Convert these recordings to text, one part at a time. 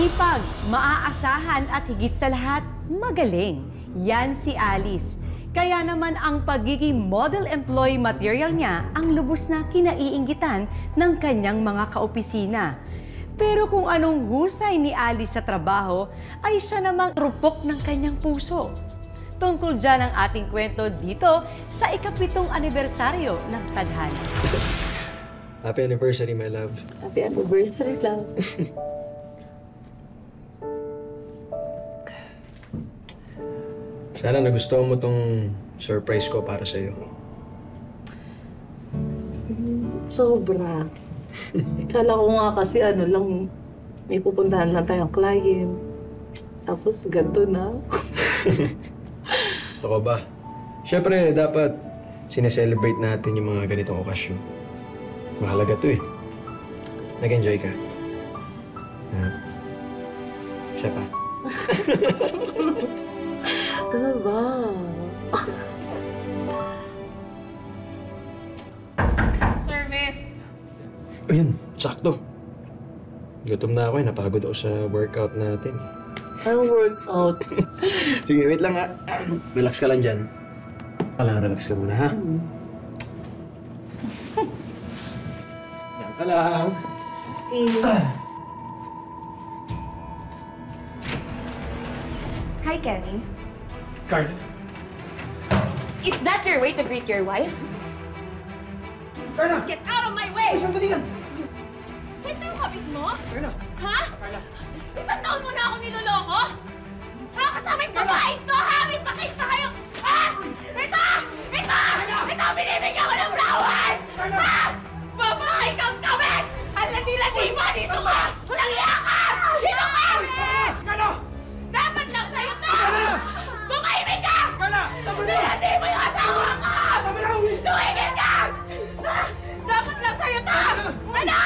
Masipag, maaasahan at higit sa lahat, magaling. Yan si Alice. Kaya naman ang pagiging model employee material niya ang lubos na kinaiinggitan ng kanyang mga kaopisina. Pero kung anong husay ni Alice sa trabaho, ay siya namang rupok ng kanyang puso. Tungkol dyan ang ating kwento dito sa ika-7 anibersaryo ng Tadhana. Happy anniversary, my love. Happy anniversary, love. Sana nagustuhan mo tong surprise ko para sa'yo. Sobra. Kala ko nga kasi ano lang, may pupuntahan lang tayong client. Tapos ganito na. Ako ba? Siyempre, dapat sineselebrate natin yung mga ganitong okasyon. Mahalaga to eh. Nag-enjoy ka? Ha? Isa pa? Ano ba? Service! Ayun, sakto. Gutom na ako eh. Napagod ako sa workout natin eh. Anong workout? Sige, wait lang ha. Relax ka lang dyan. Relax ka muna ha. Yan ka lang. Hi, Kenny. Carla. Is that your way to greet your wife? Carla! Get out of my way! Sandali lang! Saan yung kabit mo? Carla! Ha? Carla! Isang taon mo na ako niloloko? Ha? Kasama yung babae ito, ha? May pakita kayo! Ha? Ito! Ito! Ito! Binibigyan ko ng flowers! Ha? Babae kang kabit! Ang landi-landi mo! Dito ka! Walang iya ka! Dito ka! Carla! Dapat lang sa'yo to! Tumahimik ka! Carla! Tama na! Hindi mo yung asawa ko! Tama na! Uwi! Tumigil ka! Dapat lang sa'yo to! Ano?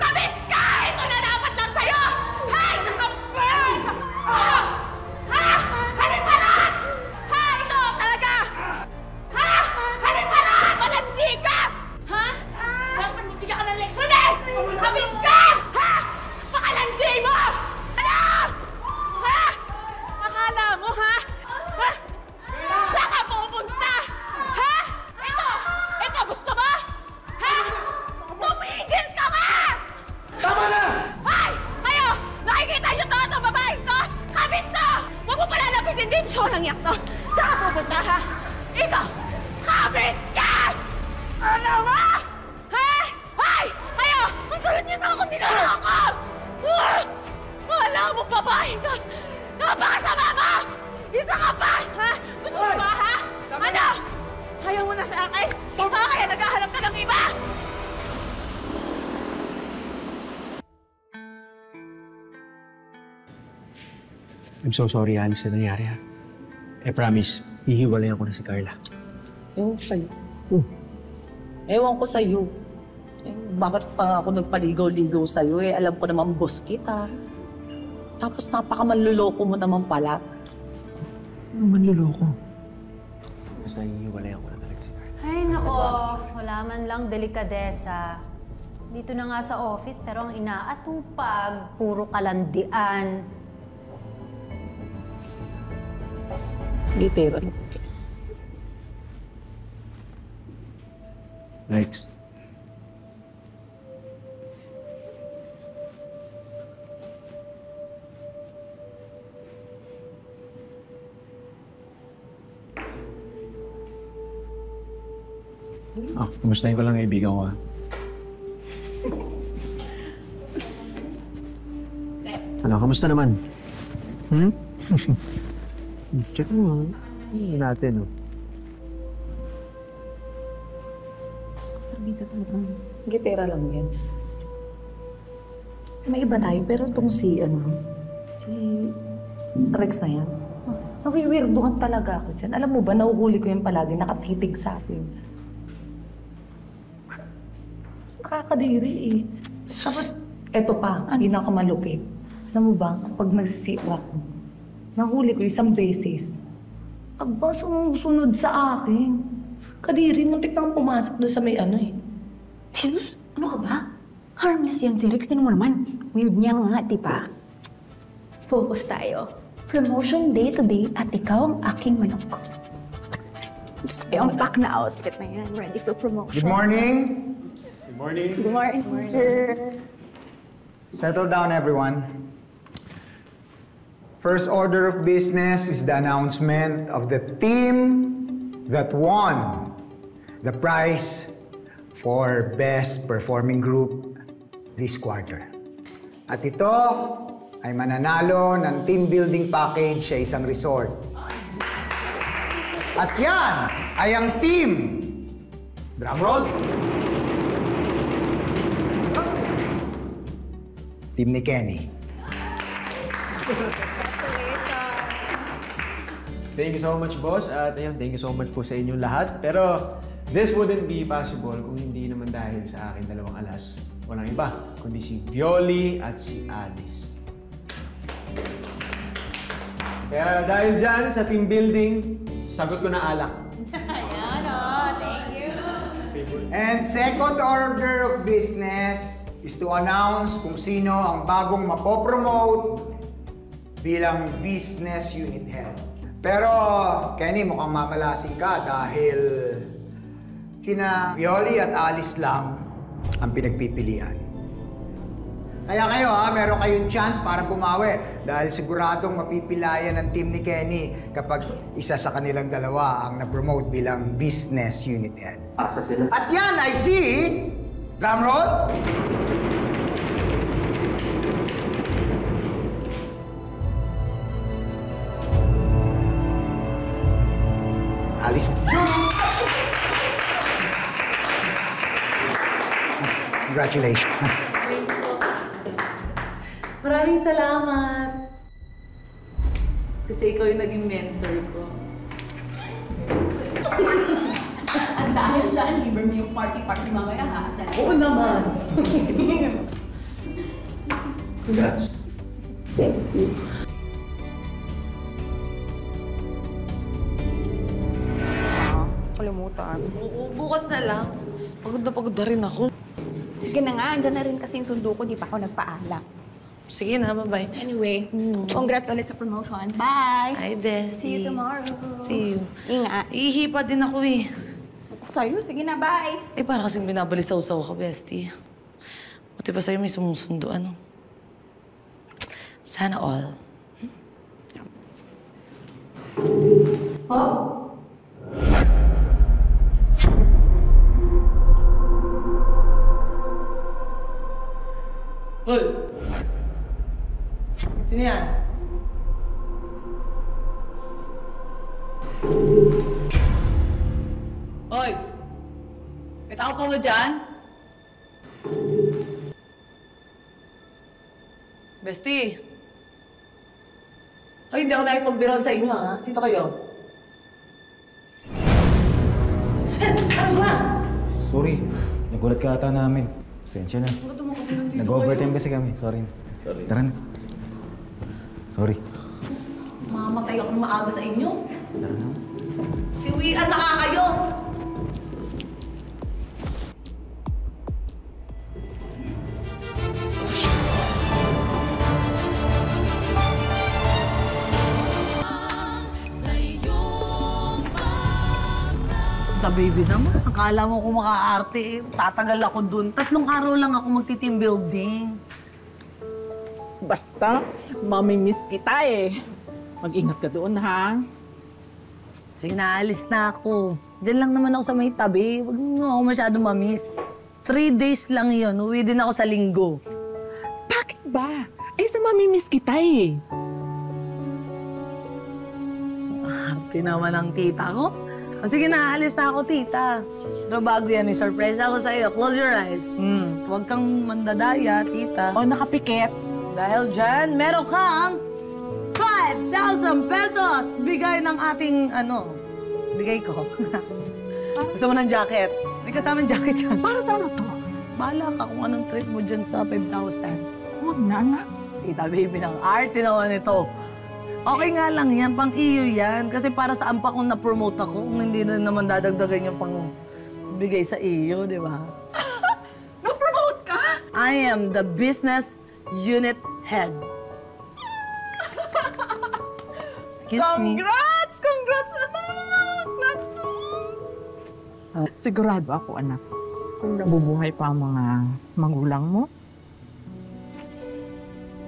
Kabit ka! Ito na dapat lang sa'yo! Ha? Isa kang bird! Ha? Halin pa rin! Ha? Ito talaga! Ha? Halin pa rin! Malandi ka! Ha? Dapat mabigyan ka ng leksyon eh! Kabit ka! Ha? Pakalandi mo! Ano? Ha? Akala mo ha? Ha? Saan ka pupunta? Ha? Ito gusto mo? Ha? Tumigil ka ba? Tama na! Hay! Kayo! Nakikita niyo to? Itong babae to? Kabit to! Huwag mo pala lapitin dito sa walang yak to. Saan ka pupunta ha? Ikaw! Kabit ka! Ano ba? Ha? Hay! Kayo! Ang tulad niyo na ako niloloko! Wala mo babae ka! Napakasama mo! Isa ka pa! Ha? Gusto mo ba ha? Ano? Ayaw mo na sa akin? Ha? Kaya naghahanap ka ng iba? I'm so sorry, Alice, na nangyari ha. I promise, hihiwalayan ko na si Carla. Ewan ko sa'yo. Ewan ko sa'yo. Bakit pa ako nagpaligaw-ligaw sa'yo eh? Alam ko naman boss kita. Tapos napakamanluloko mo naman pala. Ano manluloko? Basta hihiwalayan ko na talaga si Carla. Ay, nako. Wala man lang delikadesa. Dito na nga sa office, pero ang inaatupag, puro kalandian. Gitera. Next. Kumustahin ko lang kaibigan ko ha. Ano, kamusta naman? Check mo. Hindi natin, oh. Trabita talaga. Gitera lang yan. May iba tayo, pero itong si Rex na yan. Nawiwirduhan talaga ako dyan. Alam mo ba, nahuhuli ko yung palagi, nakatitig sa akin. Nakakadiri eh. Tapos, eto pa, pinakamalupit. Alam mo ba, pag nagsisiwak ko, nahuli ko isang beses. Aba, sumusunod sa akin. Kadiri, muntik nang pumasok doon sa may ano eh. Jesus, ano ka ba? Harmless yan si Rex. Tinan mo naman. Weird niya nga, diba? Focus tayo. Promotion day to day at ikaw ang aking manok. Gusto ko yung pack na outfit na yan. Ready for promotion. Good morning. Good morning. Good morning, sir. Settle down, everyone. First order of business is the announcement of the team that won the prize for Best Performing Group this quarter. At ito ay mananalo ng team building package sa isang resort. At yan ay ang team. Drum roll. Team ni Kenny. Thank you so much, boss. At ayun, thank you so much po sa inyong lahat. Pero this wouldn't be possible kung hindi naman dahil sa akin dalawang alas. Walang iba, kundi si Violi at si Alice. Kaya dahil dyan sa team building, sagot ko na alak. Ayan thank you. And second order of business is to announce kung sino ang bagong mapopromote bilang business unit head. Pero, Kenny, mukhang mamalasing ka dahil kina Violi at Alice lang ang pinagpipilian. Kaya kayo meron kayong chance para bumawi dahil siguradong mapipilayan ng team ni Kenny kapag isa sa kanilang dalawa ang na-promote bilang business unit head. Asa sila? At yan ay si... Drum roll! Alice. Congratulations. Maraming salamat. Kasi ikaw yung naging mentor ko. At dahil dyan, libre mo yung party-party mamaya ha. Oo naman. Congrats. Kalimutan. Oo, bukas na lang. Pagod na rin ako. Sige na nga, andyan na rin kasi yung sundo ko. Di pa ako nagpaalam. Sige na, bye-bye. Anyway, congrats ulit sa promotion. Bye! Hi, Bessie. See you tomorrow. See you. Ingat. Ihipa din ako eh. Ako sa'yo. Sige na, bye! Eh, para kasing binabalisaw-saw ka, Bestie. Buti pa sa'yo may sumusundo, ano? Sana all. Hoy! Sino yan? Hoy! May tao pa ba dyan? Bestie! Ay, hindi ako nakipagbiroan sa inyo, ha? Sino kayo? Ano ba? Sorry, nagulat ka ata namin. Pasensya na. Ba't mo kasi nandito Nag-overtime kasi kami. Sorry. Tara na. Sorry. Mamamatay ako ng maaga sa inyo. Tara na. Siwian na nga kayo! Baby naman, akala mo kung maka-arte eh. Tatagal ako dun. 3 araw lang ako magti-team building. Basta, mamimiss kita eh. Mag-ingat ka doon, ha? Sige, naalis na ako. Diyan lang naman ako sa may tabi. Huwag mo ako masyadong mamiss. 3 days lang yun. Uwi din ako sa linggo. Bakit ba? Eh, sa mamimiss kita eh. Arte naman ang tita ko. O sige, naalis na ako, tita. Pero bago yan, may surprise ako sa iyo. Close your eyes. Huwag kang mandadaya, tita. O, nakapikit. Dahil dyan, meron kang 5,000 pesos! Bigay ng ating, bigay ko. Gusto mo ng jacket? May kasamang jacket dyan. Para sa ano to? Bahala ka kung anong trip mo dyan sa 5,000. Huwag na, anak. Tita, baby, ng arte naman ito. Okay nga lang yan, pang iyo yan. Kasi para saan pa kung na-promote ako kung hindi na naman dadagdagan yung pang bigay sa iyo, di ba? Na-promote ka? I am the business unit head. Excuse me. Congrats! Congrats, anak! Naku! Sigurado ako, anak. Kung nabubuhay pa ang mga magulang mo,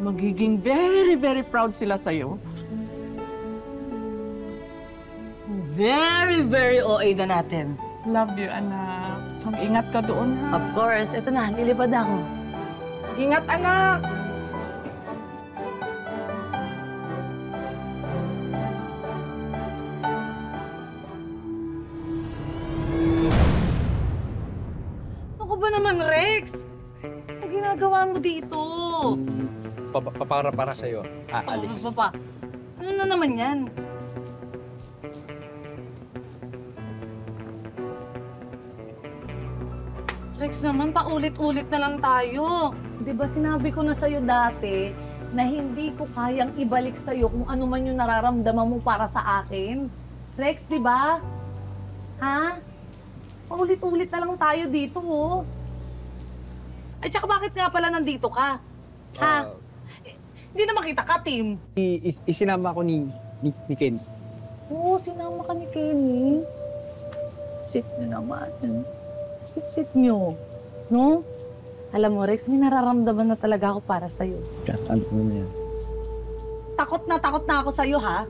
magiging very, very proud sila sa'yo. Very, very OA na natin. Love you, anak. Mag-ingat ka doon, ha? Of course. Ito na, lilipad ako. Ingat, anak! Ako ba naman, Rex? Ang ginagawa mo dito? Para sa'yo, aalis. Papa, ano na naman yan? Rex naman, paulit-ulit na lang tayo. Di ba sinabi ko na sa'yo dati na hindi ko kayang ibalik sa'yo kung ano man yung nararamdaman mo para sa akin? Rex, di ba? Ha? Paulit-ulit na lang tayo dito, oh. Ay, tsaka bakit nga pala nandito ka? Ha? Hindi na makita ka, Tim. Isinama ko ni Ken. Oo, sinama ka ni Kenny. Sweet na naman. Sweet nyo. No? Alam mo, Rex, may nararamdaman na talaga ako para sa'yo. Ano na yan? Takot na ako sa'yo, ha?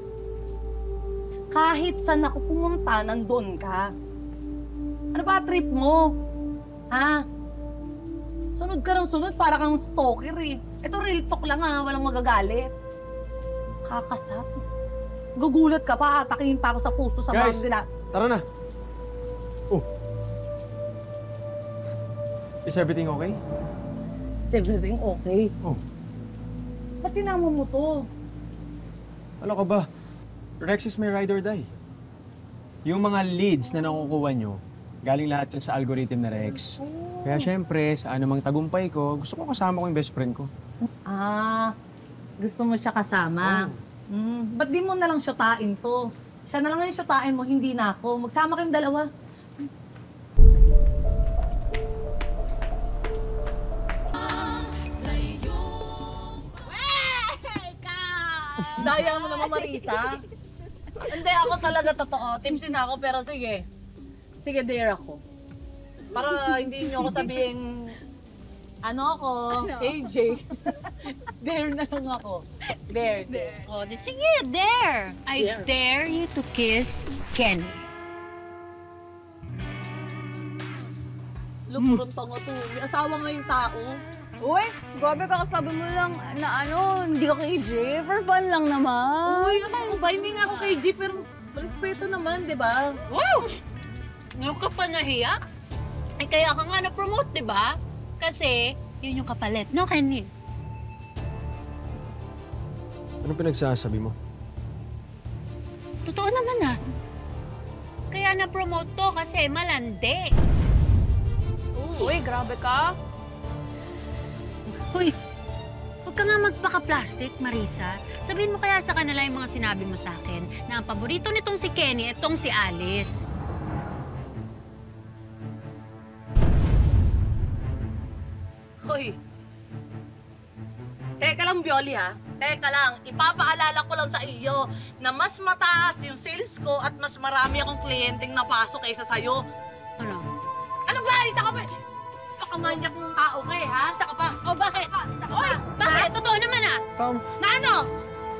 Kahit saan ako pumunta, nandun ka. Ano ba trip mo? Ha? Sunod ka ng sunod, para kang stalker eh. Ito real talk lang ha, walang magagalit. Kakasap. Gugulat ka pa, atakihin pa ako sa puso sa Guys, mga gina... Tara na! Oh! Is everything okay? Is everything okay? Oh. Ba't sinama mo to? Ano ka ba? Rex is my ride or die. Yung mga leads na nakukuha nyo, galing lahat yun sa algorithm na Rex. Kaya syempre, sa anumang tagumpay ko, gusto ko kasama ko yung best friend ko. Ah, gusto mo siya kasama? Ba't di mo na lang syotain to? Siya na lang yung syotain mo, hindi na ako. Magsama kayong dalawa. Daya mo naman, Marisa. Hindi, ako talaga totoo. Timsin ako, pero sige. Sige, dare ako. Para hindi niyo ako sabihin, ano ako, AJ. Dare na lang ako. Dare. O, di sige, dare! I dare you to kiss Ken. Lumurong tanga to. May asawa nga yung tao. Uy, grabe ka, kasabi mo lang na hindi ka kay Jay. For fun lang naman. Uy, ano ba? Hindi nga ako kay G, pero respeto naman, di ba? Wow! Ngayon ka pa nahiya? Eh, kaya ka nga na-promote, di ba? Kasi, yun yung kapalit, no, Kenny? Ano pinagsasabi mo? Totoo naman, Kaya na-promote to kasi malandi. Uy, grabe ka. Hoy, huwag ka nga magpaka-plastic, Marisa. Sabihin mo kaya sa kanila yung mga sinabi mo sa akin na ang paborito nitong si Kenny, itong si Alice. Hoy. Teka lang, Bioli, ha? Teka lang, ipapaalala ko lang sa iyo na mas mataas yung sales ko at mas marami akong kliyenteng napasok kaysa sa'yo. Ano? Ano ba? Isa ka ba? Kakamanya kong tao ka ha? Isa ka pa. O, bakit? Isa ka pa. Bakit? Totoo naman, Na ano?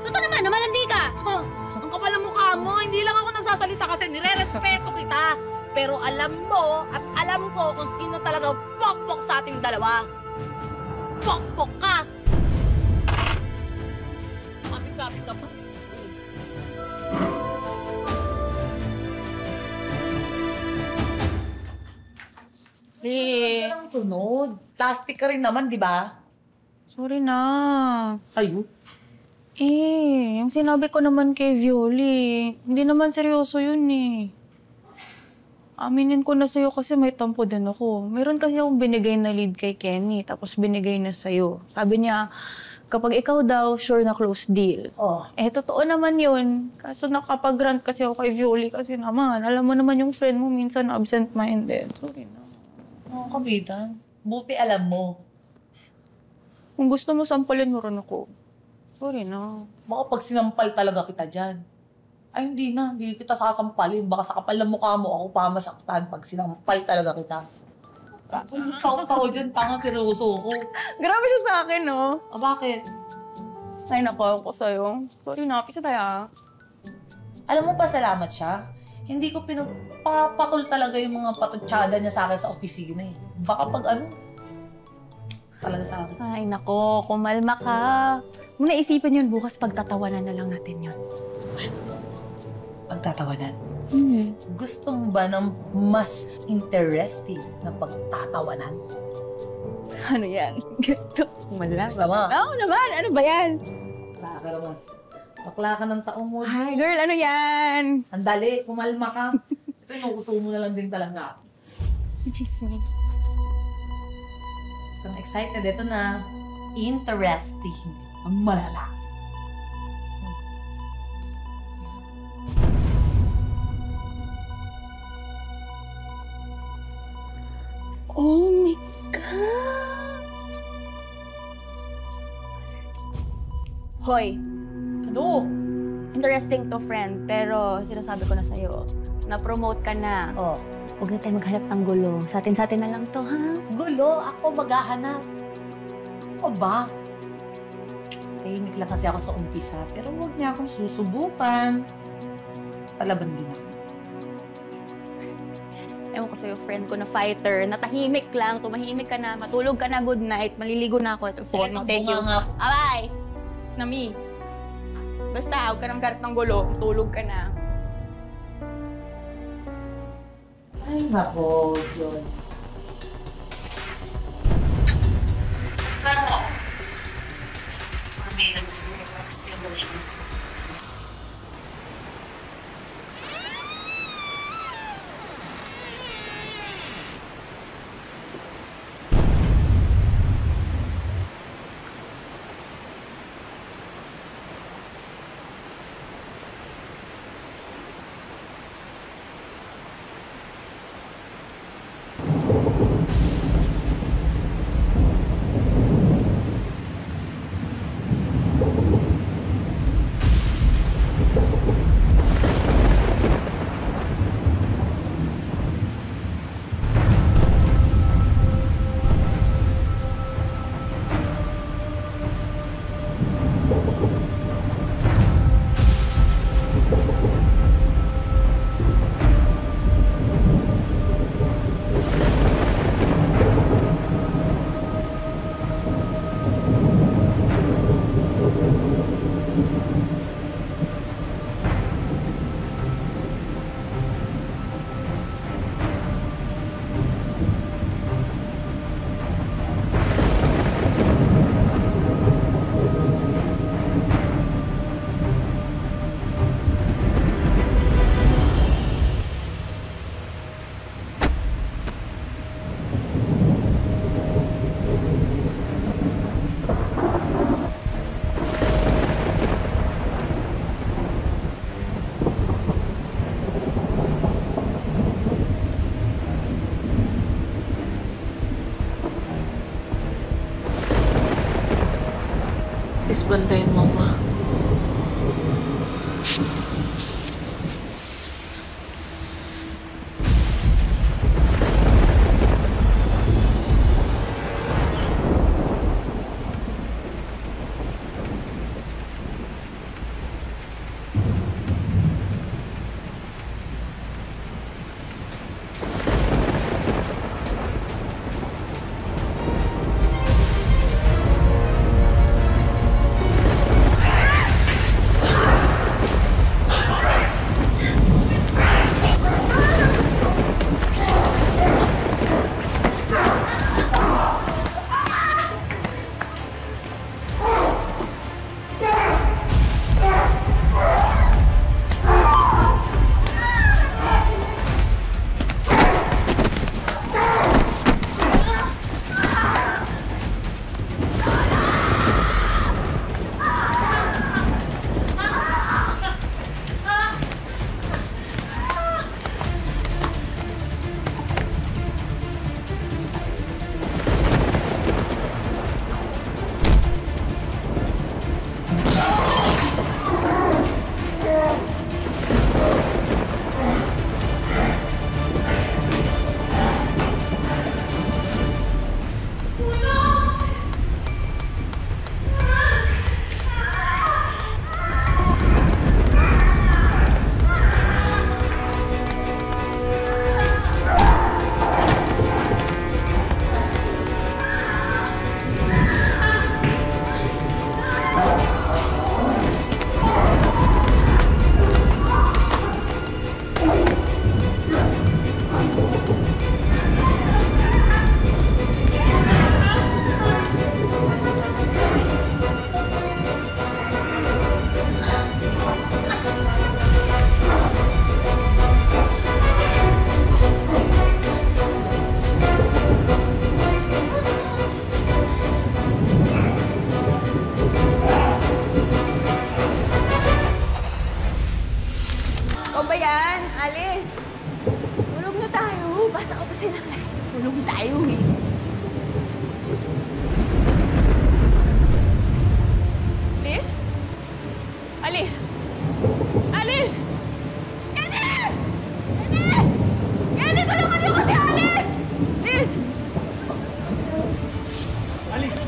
Totoo naman, na malandi ka. Oh, ang kapal ng mukha mo. Hindi lang ako nagsasalita kasi nire-respeto kita. Pero alam mo at alam ko kung sino talaga pokpok sa ating dalawa. Pokpok ka! Kapit-kapit ka pa. Ang sunod. Plastic ka rin naman, di ba? Sorry na. Sa'yo? Yung sinabi ko naman kay Violi, hindi naman seryoso yun eh. Aminin ko na sa'yo kasi may tampo din ako. Meron kasi akong binigay na lead kay Kenny, tapos binigay na sa'yo. Sabi niya, kapag ikaw daw, sure na close deal. Oh. Totoo naman yun. Kaso nakapag-grant kasi ako kay Violi kasi naman, alam mo naman yung friend mo minsan absent-minded. Sorry na. Oo, kabita. Buti alam mo. Kung gusto mo, sampalin mo rin ako. Sorry na. Baka pag sinampal talaga kita dyan. Ay, hindi na. Hindi kita sasampalin. Baka sa kapal ng mukha mo, ako pa masaktan pag sinampal talaga kita. Tao-tao dyan, tanga seryoso ko. Grabe siya sa akin, no? Bakit? Ay, naku, ko sa'yo. Sorry na, pisa tayo. Alam mo pa, salamat siya. Hindi ko pinapapatol talaga yung mga patutsada niya sa akin sa opisina eh. Baka pag ano, talaga sa akin. Ay, nako, kumalma ka. Muna isipin yun, bukas pagtatawanan na lang natin yun. Pagtatawanan? Gusto mo ba ng mas interesting na pagtatawanan? Ano yan? Gusto. Kumalma. Sama. Oo naman, ano ba yan? Nakakalaman. Bakla ka ng taong mo. Hi, girl, ano yan? Andali, kumalma ka. Ito, inuuto mo na lang din talaga. Chismis. I'm excited. Ito na. Interesting. Ang malala. Oh my God! Hoy! Ano? Interesting to, friend. Pero sinasabi ko na sa'yo, na-promote ka na. Oh. Huwag na tayo maghanap ng gulo. Sa atin na lang to, ha? Gulo? Ako maghahanap. O ba? Tahimik lang kasi ako sa umpisa. Pero huwag niya akong susubukan. Palaban din ako. Ewan ko sa'yo, friend ko na fighter. Natahimik lang. Tumahimik ka na. Matulog ka na. Good night. Maliligo na ako. Ito, phone. Thank you. Bye! Nami. Basta, huwag ka nang garap ng gulo. Tulog ka na. Ay, nako, John. Sis, bantayan mo ba? ako kasi ng lahat. Tulong tayo eh. Alice? Alice? Alice! Kenny! Kenny! Kenny, tulungan niyo kasi Alice! Alice! Alice!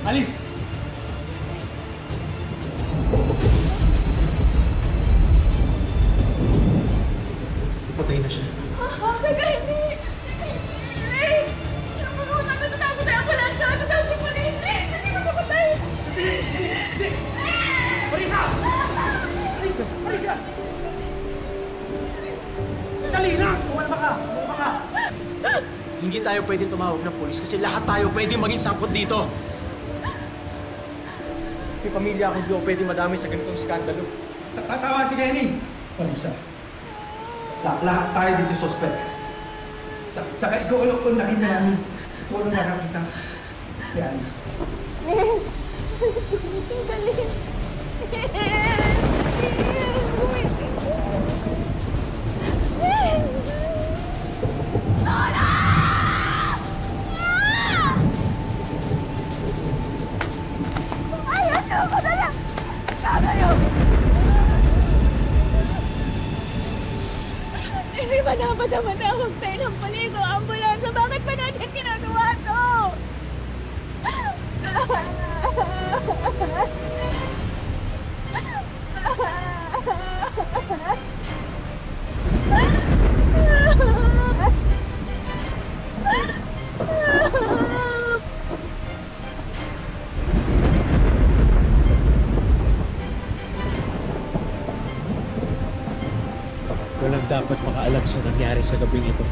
Alice! Patay na siya. Teka, hindi! Alice! Natatakot tayo ang ambulansya! Tatawag yung police! Alice! Hindi ko siya patay! Marisa! Marisa! Marisa! Dali na! Kumalma ka! Kumalma ka! Hindi tayo pwedeng tumawag ng polis kasi lahat tayo pwedeng maging sangkot dito. May pamilya akong di ako pwedeng madami sa ganitong skandalo. Tatawa si Kenny! Marisa, lahat tayo dito suspect. Saka ikaw ang nakita namin. Ikaw ang nakakita. Kaya Alice. Alice, gumising ka, Alice! Hindi ba dapat na matawag tayo ng paligo ambulansya? Bakit ba natin ginagawa to? Walang dapat makaalam sa nangyari sa gabing ito.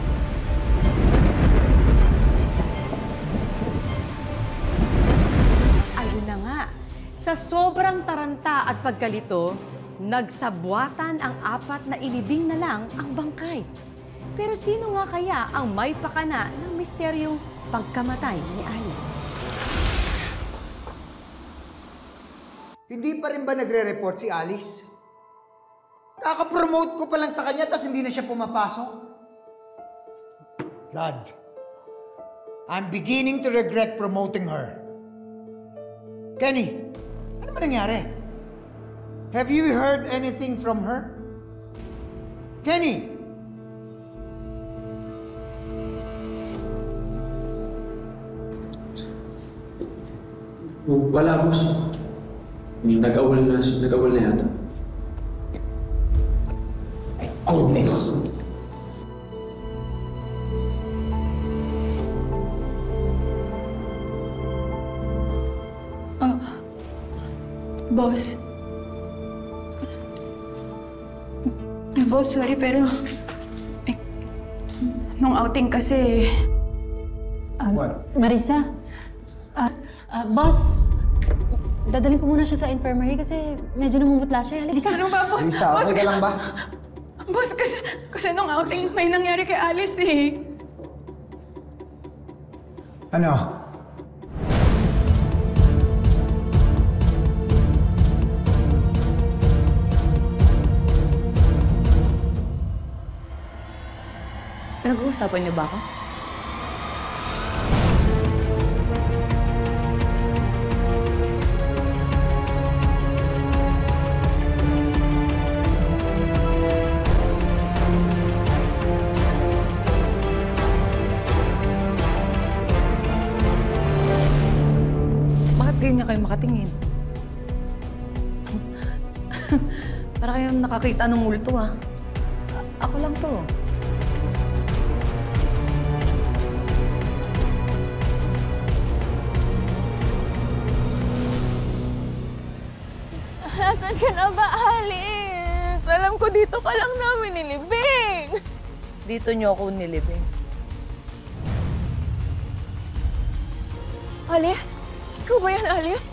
Ayun na nga, sa sobrang taranta at pagkalito, nagsabwatan ang 4 na ilibing na lang ang bangkay. Pero sino nga kaya ang may pakana ng misteryong pagkamatay ni Alice? Hindi pa rin ba nagre-report si Alice? Kaka-promote ko pa lang sa kanya, tas hindi na siya pumapasok. God, I'm beginning to regret promoting her. Kenny, ano ba nangyari? Have you heard anything from her? Kenny! Wala, boss. Nag-awal na yata. My goodness! Boss. Boss, sorry pero... nung outing kasi... What? Marisa? Boss, dadalhin ko muna siya sa infirmary kasi medyo namumutla siya. Halika. Ano ba, boss? Lisa, Boss, okay ka lang ba? Boss, kasi nung outing may nangyari kay Alice eh. Ano? Pinag-uusapan niyo ba ako? Bakit ganyan kayo makatingin? Para kayong nakakita ng multo ah. Ako lang to. Nasaan ka na ba, Alice? Alam ko dito ka lang namin nilibing. Dito niyo ako nilibing. Alice? Ikaw ba yan, Alice?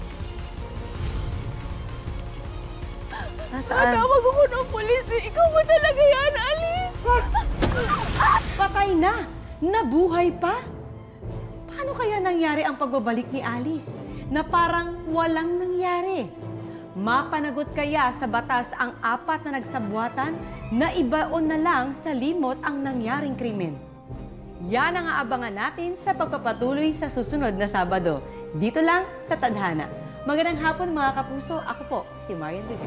Nasaan? Tawag ako ng pulis eh. Ikaw ba talaga yan, Alice? Patay na! Nabuhay pa? Paano kaya nangyari ang pagbabalik ni Alice na parang walang nangyari? Mapanagot kaya sa batas ang 4 na nagsabwatan na ibaon na lang sa limot ang nangyaring krimen? Yan ang aabangan natin sa pagpapatuloy sa susunod na Sabado. Dito lang sa Tadhana. Magandang hapon mga kapuso. Ako po si Marian Rivera.